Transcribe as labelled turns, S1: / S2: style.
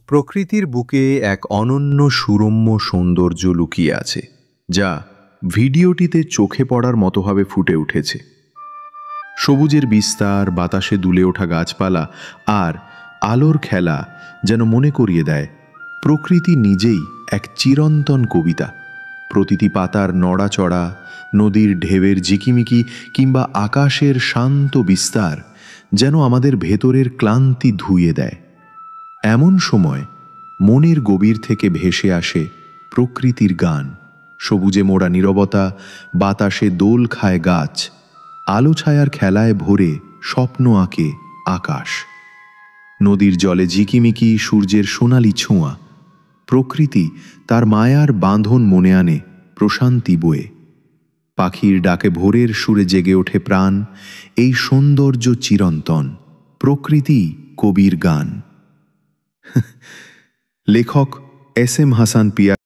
S1: প্রকৃতির বুকে এক অনন্য সুরম্য সৌন্দর্য লুকিয়ে আছে, যা ভিডিওটিতে চোখে পড়ার মতোভাবে ফুটে উঠেছে। সবুজের বিস্তার, বাতাসে দুলে ওঠা গাছপালা আর আলোর খেলা যেন মনে করিয়ে দেয় প্রকৃতি নিজেই এক চিরন্তন কবিতা। প্রতিটি পাতার নড়াচড়া, নদীর ঢেউয়ের ঝিকিমিকি কিংবা আকাশের শান্ত বিস্তার যেন আমাদের ভেতরের ক্লান্তি ধুইয়ে দেয়। এমন সময় মনের গভীর থেকে ভেসে আসে প্রকৃতির গান। সবুজে মোড়া নীরবতা, বাতাসে দোল খায় গাছ, আলো ছায়ার খেলায় ভরে স্বপ্ন আঁকে আকাশ। নদীর জলে ঝিকিমিকি, সূর্যের সোনালি ছোঁয়া। প্রকৃতি তার মায়ার বাঁধন মনে আনে প্রশান্তি বয়ে। পাখির ডাকে ভোরের সুরে জেগে ওঠে প্রাণ। এই সৌন্দর্য চিরন্তন, প্রকৃতি কবির গান। লেখক এস এম হাসান পিয়া।